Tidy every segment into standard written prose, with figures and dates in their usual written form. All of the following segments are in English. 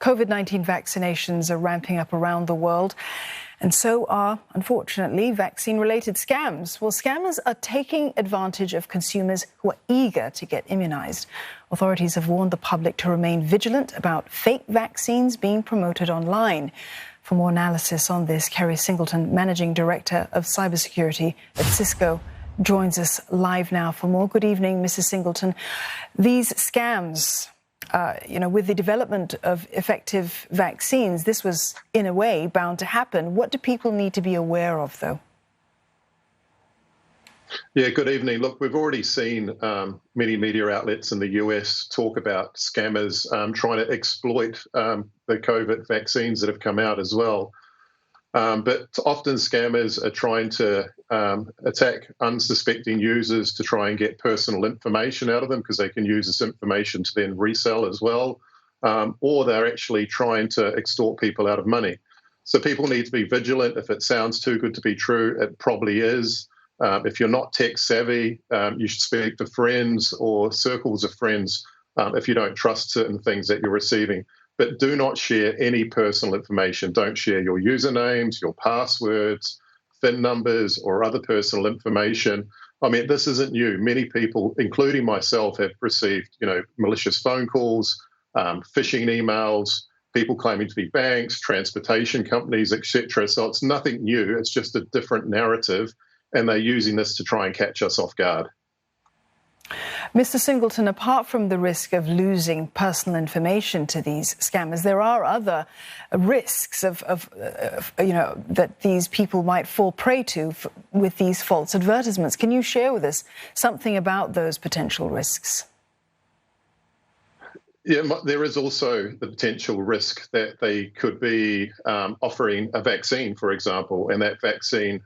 COVID-19 vaccinations are ramping up around the world, and so are, unfortunately, vaccine-related scams. Well, scammers are taking advantage of consumers who are eager to get immunised. Authorities have warned the public to remain vigilant about fake vaccines being promoted online. For more analysis on this, Kerry Singleton, Managing Director of Cybersecurity at Cisco, joins us live now for more. Good evening, Mrs. Singleton. These scams, with the development of effective vaccines, this was, in a way, bound to happen. What do people need to be aware of, though? Yeah, good evening. Look, we've already seen many media outlets in the US talk about scammers trying to exploit the COVID vaccines that have come out as well. But often scammers are trying to attack unsuspecting users to try and get personal information out of them, because they can use this information to then resell as well. Or they're actually trying to extort people out of money. So people need to be vigilant. If it sounds too good to be true, it probably is. If you're not tech savvy, you should speak to friends or circles of friends if you don't trust certain things that you're receiving. But do not share any personal information. Don't share your usernames, your passwords, PIN numbers, or other personal information. I mean, this isn't new. Many people, including myself, have received, malicious phone calls, phishing emails, people claiming to be banks, transportation companies, etc. So it's nothing new. It's just a different narrative, and they're using this to try and catch us off guard. Mr. Singleton, apart from the risk of losing personal information to these scammers, there are other risks that these people might fall prey to with these false advertisements. Can you share with us something about those potential risks? Yeah, there is also the potential risk that they could be offering a vaccine, for example, and that vaccine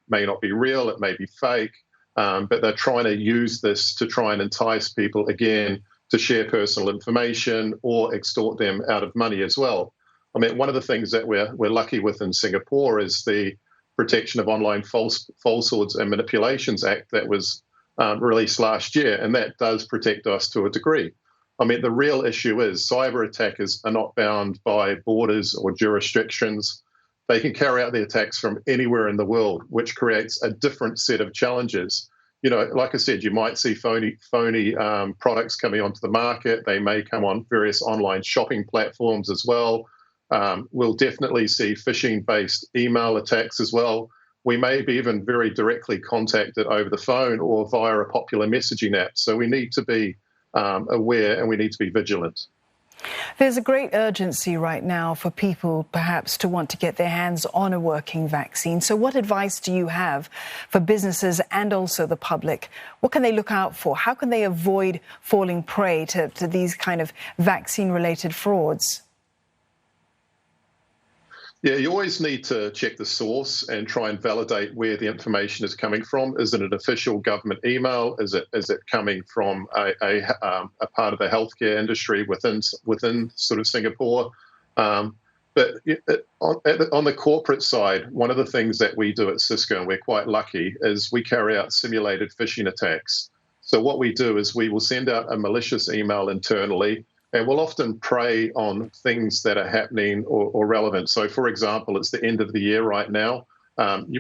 may not be real, it may be fake. But they're trying to use this to try and entice people, again, to share personal information or extort them out of money as well. I mean, one of the things that we're lucky with in Singapore is the Protection of Online Falsehoods and Manipulations Act that was released last year, and that does protect us to a degree. I mean, the real issue is cyber attackers are not bound by borders or jurisdictions. They can carry out the attacks from anywhere in the world, which creates a different set of challenges. Like I said, you might see phony products coming onto the market. They may come on various online shopping platforms as well. We'll definitely see phishing-based email attacks as well. We may be even very directly contacted over the phone or via a popular messaging app. So we need to be aware, and we need to be vigilant. There's a great urgency right now for people perhaps to want to get their hands on a working vaccine. So what advice do you have for businesses and also the public? What can they look out for? How can they avoid falling prey to these kind of vaccine-related frauds? Yeah, you always need to check the source and try and validate where the information is coming from. Is it an official government email? Is it coming from a part of the healthcare industry within sort of Singapore? But on the corporate side, one of the things that we do at Cisco, and we're quite lucky, is we carry out simulated phishing attacks. So what we do is we will send out a malicious email internally, and we'll often prey on things that are happening or relevant. So, for example, it's the end of the year right now.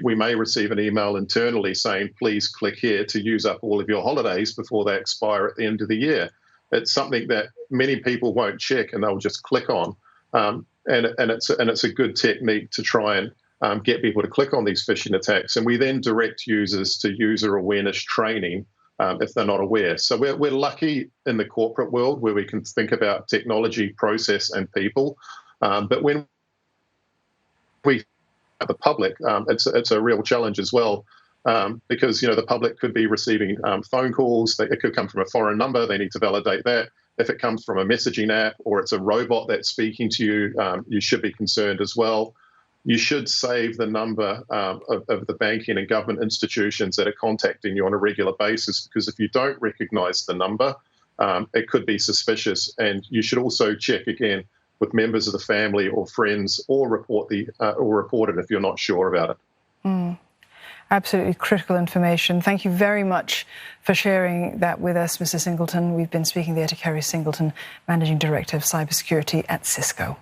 We may receive an email internally saying, please click here to use up all of your holidays before they expire at the end of the year. It's something that many people won't check, and they'll just click on. And it's a good technique to try and get people to click on these phishing attacks. And we then direct users to user awareness training if they're not aware. So we're lucky in the corporate world where we can think about technology, process, and people. But when we the public, it's a real challenge as well, because the public could be receiving phone calls. It could come from a foreign number. They need to validate that. If it comes from a messaging app or it's a robot that's speaking to you, you should be concerned as well. You should save the number of the banking and government institutions that are contacting you on a regular basis, because if you don't recognise the number, it could be suspicious. And you should also check again with members of the family or friends, or report it if you're not sure about it. Absolutely critical information. Thank you very much for sharing that with us, Mr. Singleton. We've been speaking there to Kerry Singleton, Managing Director of Cybersecurity at Cisco.